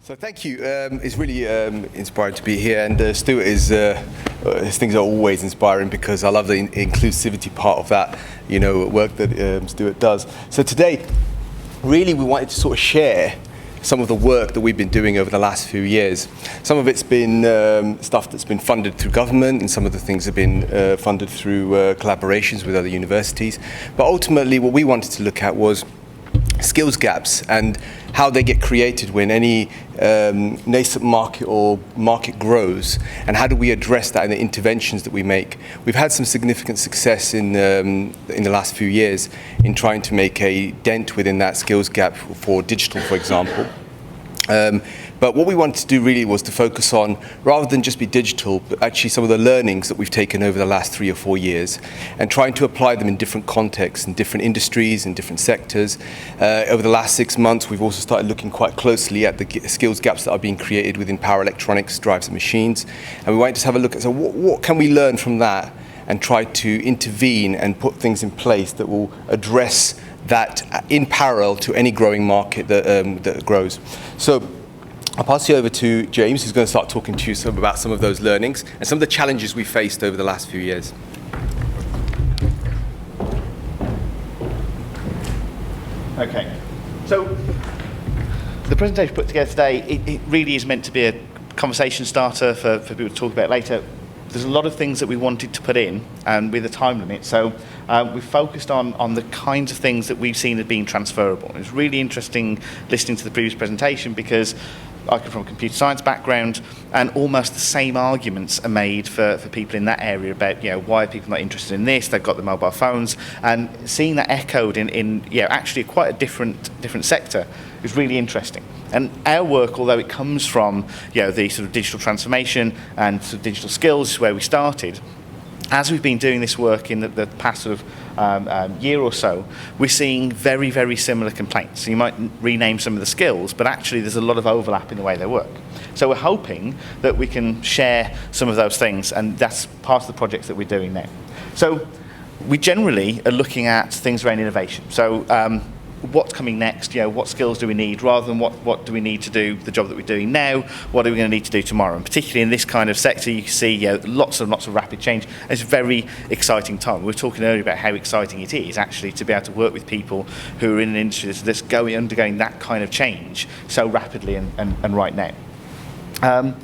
So thank you. It's really inspiring to be here, and Stuart his things are always inspiring because I love the inclusivity part of that, work that Stuart does. So today, really, we wanted to sort of share some of the work that we've been doing over the last few years. Some of it's been stuff that's been funded through government, and some of the things have been funded through collaborations with other universities. But ultimately, what we wanted to look at was skills gaps and how they get created when any nascent market or market grows, and how do we address that in the interventions that we make. We've had some significant success in the last few years in trying to make a dent within that skills gap for digital, for example. But what we wanted to do really was to focus on, rather than just be digital, but actually some of the learnings that we've taken over the last 3 or 4 years, and trying to apply them in different contexts, in different industries, in different sectors. Over the last 6 months, we've also started looking quite closely at the skills gaps that are being created within power electronics, drives and machines. And we wanted to have a look at, so what can we learn from that, and try to intervene and put things in place that will address that in parallel to any growing market that grows. So I'll pass you over to James, who's going to start talking to you about some of those learnings and some of the challenges we faced over the last few years. Okay, so the presentation put together today, it really is meant to be a conversation starter for people to talk about later. There's a lot of things that we wanted to put in, and with a time limit, so we focused on the kinds of things that we've seen as being transferable. It was really interesting listening to the previous presentation because I come from a computer science background, and almost the same arguments are made for people in that area about why are people not interested in this. They've got the mobile phones, and seeing that echoed in actually quite a different sector is really interesting. And our work, although it comes from the sort of digital transformation and sort of digital skills, is where we started. As we've been doing this work in the past sort of year or so, we're seeing very, very similar complaints. So you might rename some of the skills, but actually there's a lot of overlap in the way they work. So we're hoping that we can share some of those things, and that's part of the projects that we're doing now. So we generally are looking at things around innovation. So what's coming next, what skills do we need, rather than what do we need to do the job that we're doing now, what are we going to need to do tomorrow. And particularly in this kind of sector, you can see lots of rapid change. It's a very exciting time. We were talking earlier about how exciting it is actually to be able to work with people who are in an industry that's undergoing that kind of change so rapidly and right now.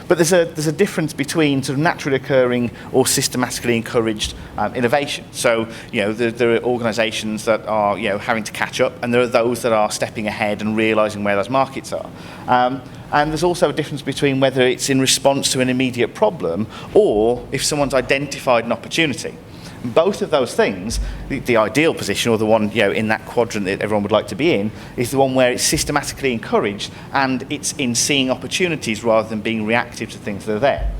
But there's a difference between sort of naturally occurring or systematically encouraged innovation. So there are organisations that are having to catch up, and there are those that are stepping ahead and realising where those markets are. And there's also a difference between whether it's in response to an immediate problem or if someone's identified an opportunity. Both of those things, the ideal position, or the one in that quadrant that everyone would like to be in, is the one where it's systematically encouraged and it's in seeing opportunities rather than being reactive to things that are there.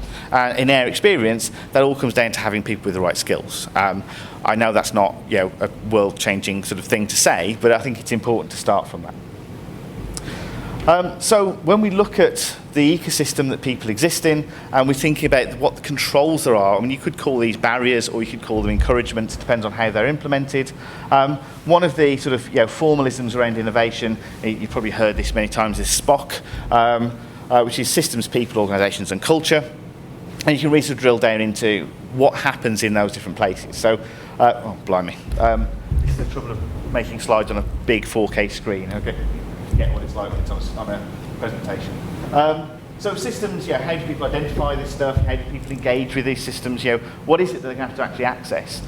In our experience, that all comes down to having people with the right skills. I know that's not a world-changing sort of thing to say, but I think it's important to start from that. So when we look at the ecosystem that people exist in, and we're thinking about what the controls there are, I mean, you could call these barriers or you could call them encouragements, it depends on how they're implemented. One of the sort of formalisms around innovation, you've probably heard this many times, is SPOC, which is systems, people, organisations and culture. And you can really sort of drill down into what happens in those different places. So, oh, blimey. This is the trouble of making slides on a big 4K screen. Okay. Get what it's like when it's on a presentation. So systems, how do people identify this stuff? How do people engage with these systems? What is it that they're going to have to actually access?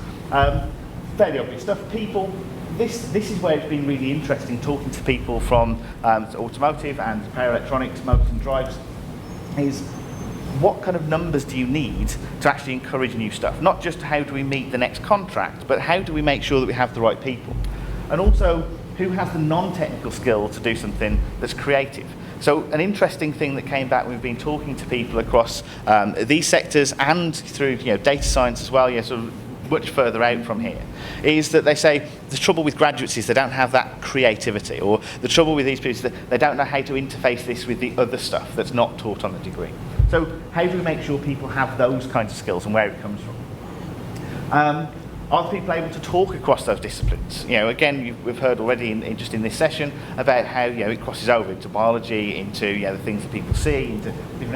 Fairly obvious stuff. People, this is where it's been really interesting talking to people from automotive and power electronics, motors and drives, is what kind of numbers do you need to actually encourage new stuff? Not just how do we meet the next contract, but how do we make sure that we have the right people? And also, who has the non-technical skill to do something that's creative? So an interesting thing that came back when we've been talking to people across these sectors and through data science as well, sort of much further out from here, is that they say the trouble with graduates is they don't have that creativity, or the trouble with these people is that they don't know how to interface this with the other stuff that's not taught on the degree. So how do we make sure people have those kinds of skills and where it comes from? Are the people able to talk across those disciplines? Again, we've heard already just in this session about how it crosses over into biology, into the things that people see, into different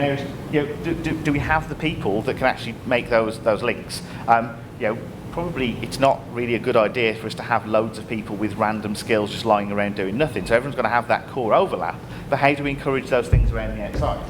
areas. Do we have the people that can actually make those links? Probably it's not really a good idea for us to have loads of people with random skills just lying around doing nothing. So everyone's going to have that core overlap. But how do we encourage those things around the outside?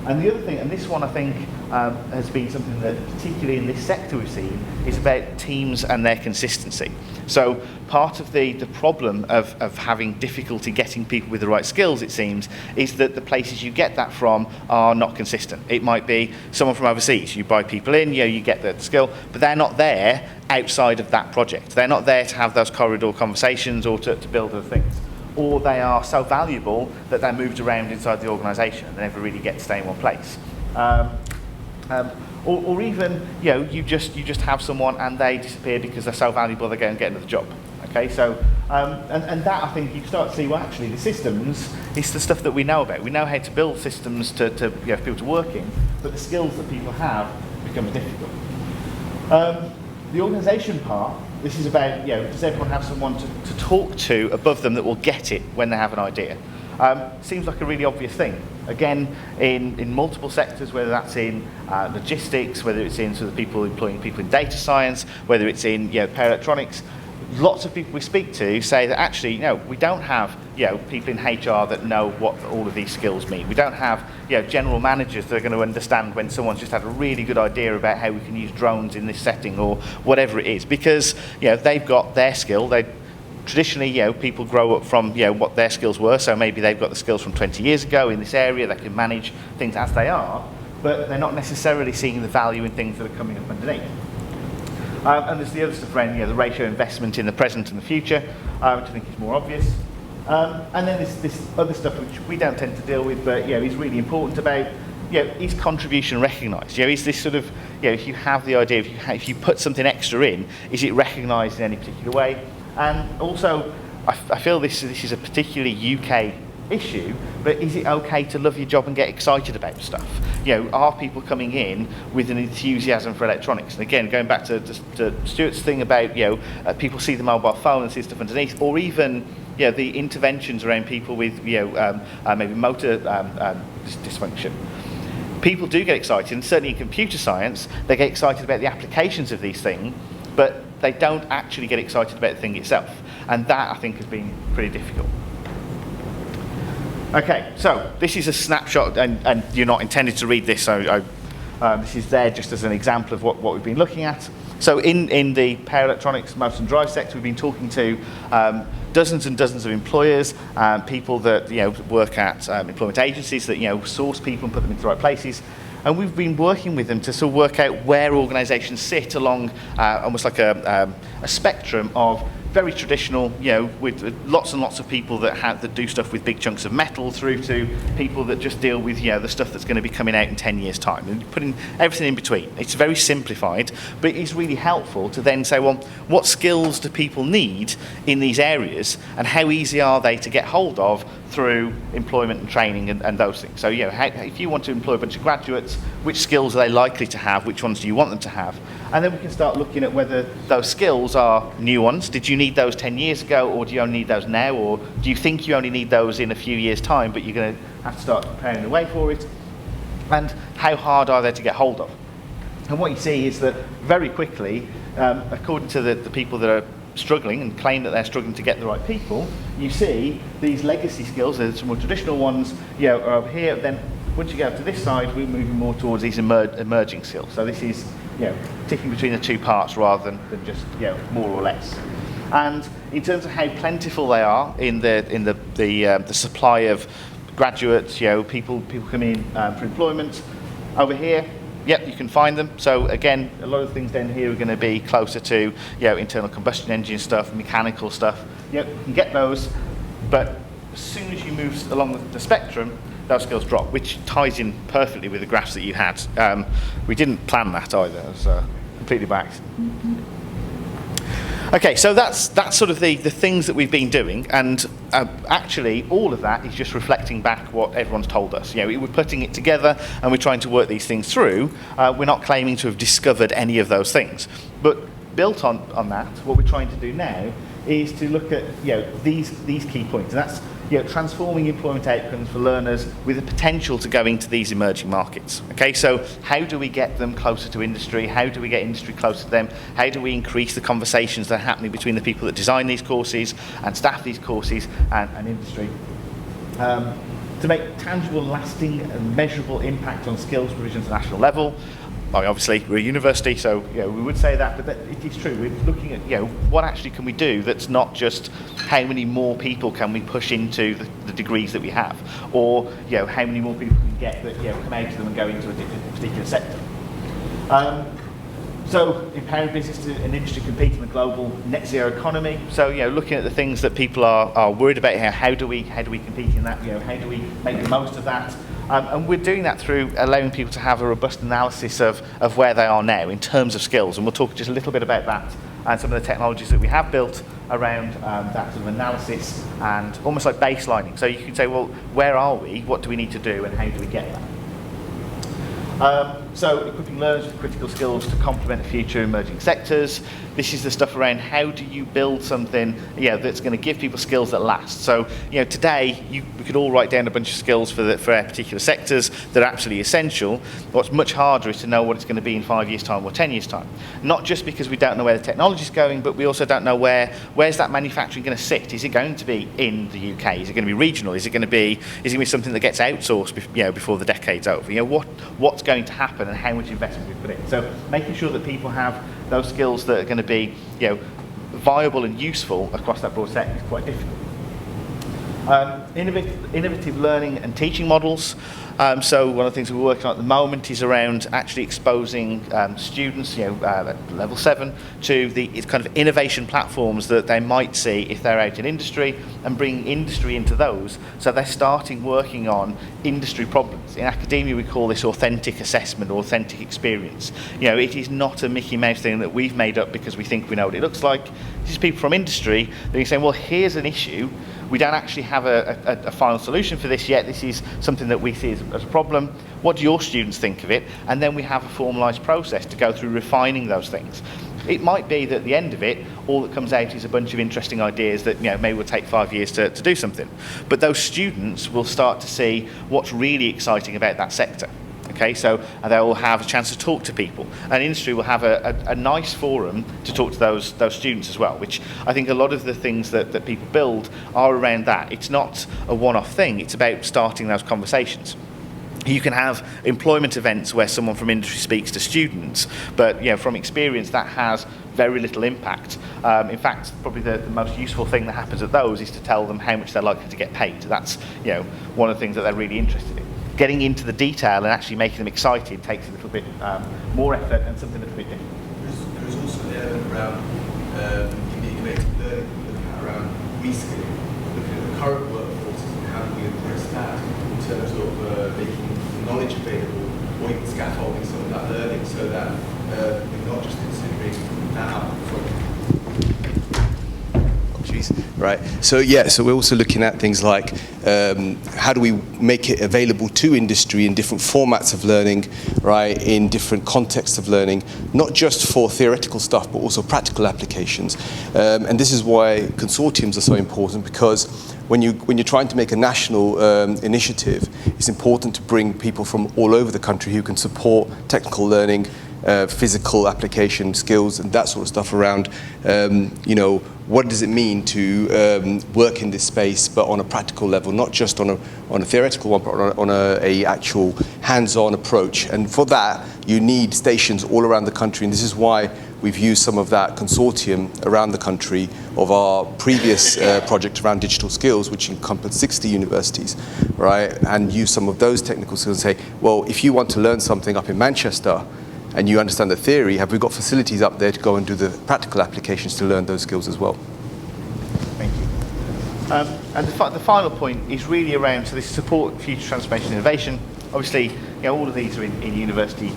And the other thing, and this one I think has been something that particularly in this sector we've seen, is about teams and their consistency. So part of the problem of having difficulty getting people with the right skills, it seems, is that the places you get that from are not consistent. It might be someone from overseas. You buy people in, you get the skill, but they're not there outside of that project. They're not there to have those corridor conversations or to build other things. Or they are so valuable that they're moved around inside the organisation and they never really get to stay in one place. Or even, you just have someone and they disappear because they're so valuable they go and get another job. Okay, so and that I think you start to see. Well, actually, the systems is the stuff that we know about. We know how to build systems to for people to work in, but the skills that people have becomes difficult. The organisation part. This is about, does everyone have someone to talk to above them that will get it when they have an idea? Seems like a really obvious thing. Again, in multiple sectors, whether that's in logistics, whether it's in sort of people employing people in data science, whether it's in power electronics, lots of people we speak to say that actually, we don't have people in HR that know what all of these skills mean. We don't have general managers that are going to understand when someone's just had a really good idea about how we can use drones in this setting or whatever it is, because they've got their skill. They traditionally, people grow up from what their skills were, so maybe they've got the skills from 20 years ago in this area. They can manage things as they are, but they're not necessarily seeing the value in things that are coming up underneath. And there's the other stuff around the ratio investment in the present and the future, which I think is more obvious. And then there's this other stuff which we don't tend to deal with, but is really important about, is contribution recognised? Is this sort of, if you have the idea, if you put something extra in, is it recognised in any particular way? And also, I feel this is a particularly UK issue, but is it okay to love your job and get excited about stuff? Are people coming in with an enthusiasm for electronics? And again, going back to Stuart's thing about people see the mobile phone and see stuff underneath, or even the interventions around people with maybe motor dysfunction. People do get excited, and certainly in computer science, they get excited about the applications of these things, but they don't actually get excited about the thing itself. And that, I think, has been pretty difficult. Okay, so this is a snapshot, and you're not intended to read this, so this is there just as an example of what we've been looking at. So in the power electronics, motor and drive sector, we've been talking to dozens and dozens of employers, people that work at employment agencies that source people and put them into the right places. And we've been working with them to sort of work out where organisations sit along almost like a spectrum of very traditional, with lots and lots of people that do stuff with big chunks of metal, through to people that just deal with the stuff that's going to be coming out in 10 years' time, and putting everything in between. It's very simplified, but it's really helpful to then say, well, what skills do people need in these areas, and how easy are they to get hold of through employment and training and those things. So if you want to employ a bunch of graduates, which skills are they likely to have, which ones do you want them to have? And then we can start looking at whether those skills are new ones. Did you need those 10 years ago, or do you only need those now, or do you think you only need those in a few years' time, but you're going to have to start preparing the way for it? And how hard are they to get hold of? And what you see is that very quickly, according to the people that are struggling and claim that they're struggling to get the right people, you see these legacy skills, there's some more traditional ones, are over here. Then once you get up to this side, we're moving more towards these emerging skills. So this is ticking between the two parts rather than just more or less. And in terms of how plentiful they are in the supply of graduates, people come in for employment, over here, yep, you can find them. So again, a lot of things down here are going to be closer to internal combustion engine stuff, mechanical stuff. Yep, you can get those, but as soon as you move along the spectrum, those skills drop, which ties in perfectly with the graphs that you had. We didn't plan that either. It was completely by accident. Okay, so that's sort of the things that we've been doing, and actually all of that is just reflecting back what everyone's told us. We're putting it together and we're trying to work these things through. We're not claiming to have discovered any of those things, but built on that, what we're trying to do now is to look at these key points, and that's transforming employment outcomes for learners with the potential to go into these emerging markets. Okay, so how do we get them closer to industry? How do we get industry closer to them? How do we increase the conversations that are happening between the people that design these courses and staff these courses and industry? To make tangible, lasting and measurable impact on skills provision at the national level. Obviously, we're a university, so we would say that, but it is true. We're looking at what actually can we do that's not just how many more people can we push into the degrees that we have, or how many more people can we get that come out of them and go into a particular sector. So empowering business and industry compete in the global net zero economy. So looking at the things that people are worried about here, how do we compete in that? How do we make the most of that? And we're doing that through allowing people to have a robust analysis of where they are now in terms of skills. And we'll talk just a little bit about that and some of the technologies that we have built around that sort of analysis and almost like baselining. So you can say, well, where are we? What do we need to do? And how do we get there? So equipping learners with critical skills to complement the future emerging sectors. This is the stuff around how do you build something that's going to give people skills that last. So today we could all write down a bunch of skills for our particular sectors that are absolutely essential. What's much harder is to know what it's going to be in 5 years' time or 10 years' time. Not just because we don't know where the technology is going, but we also don't know where's that manufacturing going to sit. Is it going to be in the UK? Is it going to be regional? Is it going to be something that gets outsourced before the decade's over? What's going to happen and how much investment we put in. So making sure that people have those skills that are going to be viable and useful across that broad sector is quite difficult. Innovative learning and teaching models. So one of the things we're working on at the moment is around actually exposing students, at level 7, to the kind of innovation platforms that they might see if they're out in industry, and bringing industry into those. So they're starting working on industry problems. In academia, we call this authentic assessment or authentic experience. It is not a Mickey Mouse thing that we've made up because we think we know what it looks like. This is people from industry that are saying, well, here's an issue. We don't actually have a final solution for this yet. This is something that we see as a problem. What do your students think of it? And then we have a formalised process to go through refining those things. It might be that at the end of it, all that comes out is a bunch of interesting ideas that maybe will take 5 years to do something. But those students will start to see what's really exciting about that sector. Okay, so they will have a chance to talk to people, and industry will have a nice forum to talk to those students as well, which I think a lot of the things that people build are around that. It's not a one-off thing, it's about starting those conversations. You can have employment events where someone from industry speaks to students, but from experience that has very little impact. In fact, probably the most useful thing that happens at those is to tell them how much they're likely to get paid. That's one of the things that they're really interested in. Getting into the detail and actually making them excited takes a little bit more effort and something a little bit different. There's also the element around innovative learning, looking at around reskilling, looking at the current workforces and how do we address that in terms of making knowledge available or even scaffolding some of that learning so that we're not just considering that out front. Right. So we're also looking at things like how do we make it available to industry in different formats of learning, right, in different contexts of learning, not just for theoretical stuff, but also practical applications. And this is why consortiums are so important, because when you're trying to make a national initiative, it's important to bring people from all over the country who can support technical learning, physical application skills and that sort of stuff around, what does it mean to work in this space, but on a practical level, not just on a theoretical one, but on a actual hands-on approach. And for that, you need stations all around the country, and this is why we've used some of that consortium around the country of our previous project around digital skills, which encompassed 60 universities, right? And use some of those technical skills and say, well, if you want to learn something up in Manchester, and you understand the theory, have we got facilities up there to go and do the practical applications to learn those skills as well? Thank you. And the final point is really around, so this support future transformation and innovation. Obviously, all of these are in university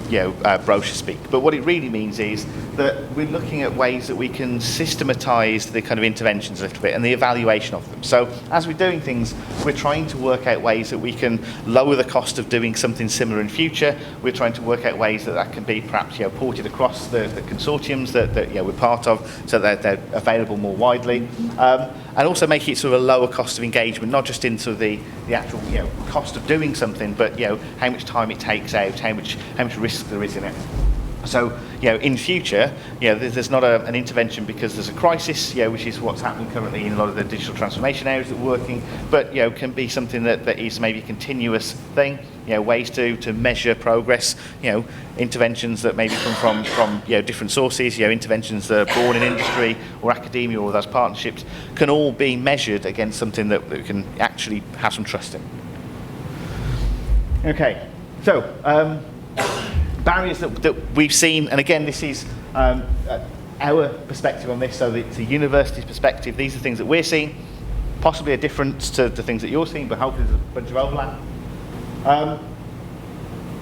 brochure speak. But what it really means is that we're looking at ways that we can systematise the kind of interventions a little bit and the evaluation of them. So as we're doing things, we're trying to work out ways that we can lower the cost of doing something similar in future. We're trying to work out ways that can be perhaps ported across the consortiums that we're part of, so that they're available more widely, and also make it sort of a lower cost of engagement, not just in sort of the actual cost of doing something, but how much time it takes out, how much risk there is in it. So in future, there's not an intervention because there's a crisis, which is what's happening currently in a lot of the digital transformation areas that we're working, but can be something that is maybe a continuous thing, ways to measure progress, interventions that maybe come from different sources, interventions that are born in industry or academia or those partnerships can all be measured against something that we can actually have some trust in. Okay, so barriers that we've seen, and again, this is our perspective on this, so it's a university's perspective. These are things that we're seeing, possibly a difference to the things that you're seeing, but hopefully there's a bunch of overlap.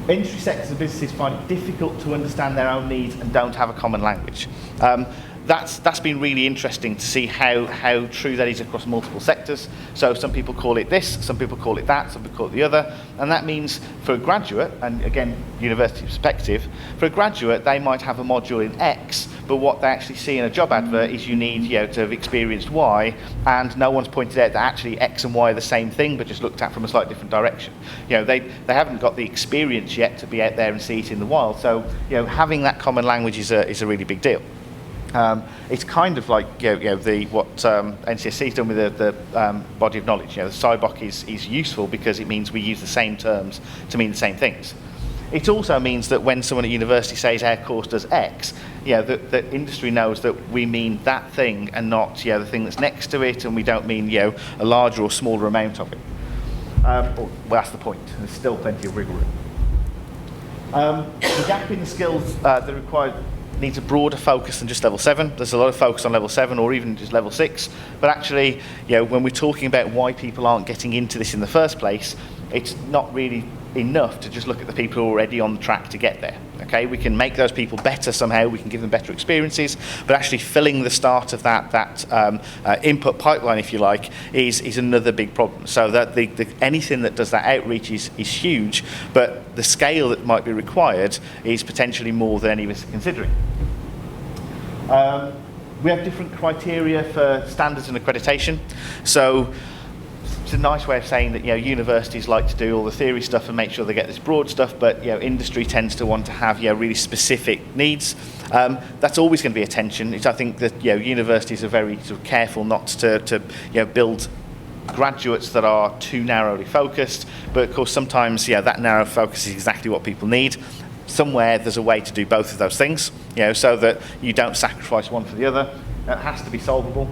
Industry sectors and businesses find it difficult to understand their own needs and don't have a common language. That's been really interesting to see how true that is across multiple sectors. So some people call it this, some people call it that, some people call it the other, and that means for a graduate, and again, university perspective, for a graduate they might have a module in X, but what they actually see in a job advert is you need to have experienced Y, and no one's pointed out that actually X and Y are the same thing, but just looked at from a slightly different direction. They haven't got the experience yet to be out there and see it in the wild. So having that common language is a really big deal. It's kind of like what NCSC's done with the body of knowledge. The SIBOC is useful because it means we use the same terms to mean the same things. It also means that when someone at university says our course does X, the industry knows that we mean that thing and not the thing that's next to it, and we don't mean a larger or smaller amount of it. Well, that's the point. There's still plenty of wiggle room. The gap in the skills that are required needs a broader focus than just level 7. There's a lot of focus on level 7 or even just level 6, but actually, when we're talking about why people aren't getting into this in the first place, it's not really enough to just look at the people who are already on the track to get there. Okay, we can make those people better somehow, we can give them better experiences, but actually filling the start of that input pipeline, if you like, is another big problem. So that anything that does that outreach is huge, but the scale that might be required is potentially more than any of us are considering. We have different criteria for standards and accreditation. So it's a nice way of saying that universities like to do all the theory stuff and make sure they get this broad stuff, but industry tends to want to have really specific needs. That's always going to be a tension. I think that universities are very sort of careful not to build graduates that are too narrowly focused, but of course sometimes that narrow focus is exactly what people need. Somewhere there's a way to do both of those things, so that you don't sacrifice one for the other. That has to be solvable.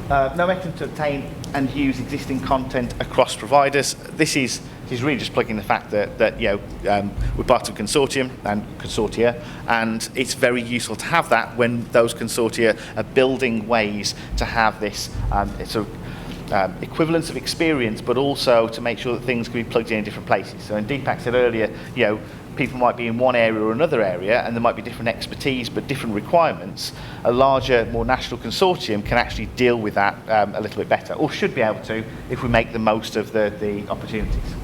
No mechanism to obtain and use existing content across providers. This is really just plugging the fact that we're part of a consortium and consortia, and it's very useful to have that when those consortia are building ways to have this equivalence of experience, but also to make sure that things can be plugged in different places. So, and Deepak said earlier, people might be in one area or another area, and there might be different expertise but different requirements. A larger, more national consortium can actually deal with that a little bit better, or should be able to, if we make the most of the opportunities.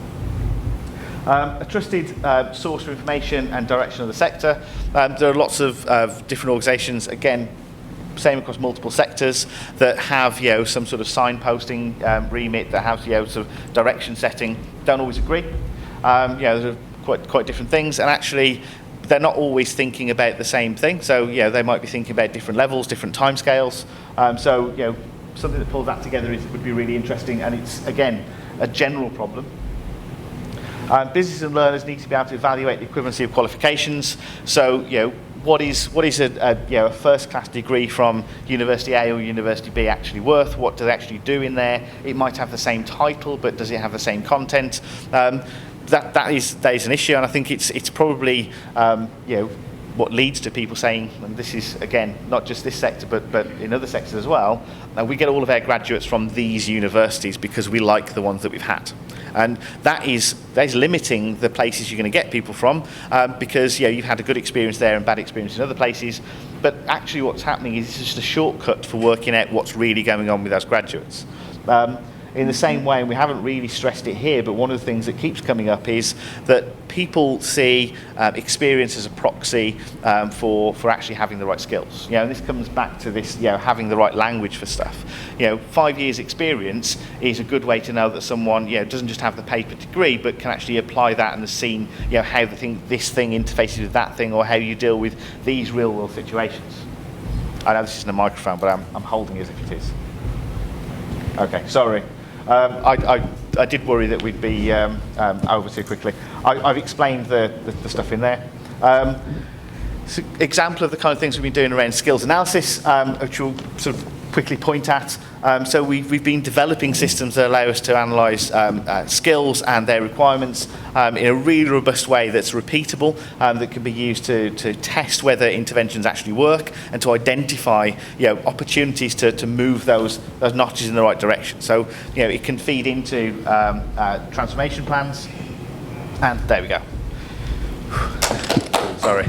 A trusted source for information and direction of the sector. There are lots of different organisations, again, same across multiple sectors, that have some sort of signposting remit, that have sort of direction setting. Don't always agree. There's quite different things, and actually they're not always thinking about the same thing. So they might be thinking about different levels, different timescales. So something that pulls that together would be really interesting, and it's again a general problem. Businesses and learners need to be able to evaluate the equivalency of qualifications. So what is a first-class degree from University A or University B actually worth? What do they actually do in there? It might have the same title, but does it have the same content? That is an issue, and I think it's probably what leads to people saying, and this is, again, not just this sector, but in other sectors as well, we get all of our graduates from these universities because we like the ones that we've had. And that is limiting the places you're going to get people from, because you've had a good experience there and bad experience in other places. But actually what's happening is it's just a shortcut for working out what's really going on with those graduates. In the same way, and we haven't really stressed it here, but one of the things that keeps coming up is that people see experience as a proxy for actually having the right skills. And this comes back to this, having the right language for stuff. 5 years experience is a good way to know that someone, doesn't just have the paper degree, but can actually apply that and has seen, how this thing interfaces with that thing, or how you deal with these real-world situations. I know this isn't a microphone, but I'm holding it as if it is. Okay, sorry. I did worry that we'd be over too quickly. I've explained the stuff in there. So example of the kind of things we've been doing around skills analysis, which we'll sort of quickly point at. So we've been developing systems that allow us to analyse skills and their requirements in a really robust way that's repeatable, that can be used to test whether interventions actually work and to identify opportunities to move those notches in the right direction. So it can feed into transformation plans, and there we go. Sorry.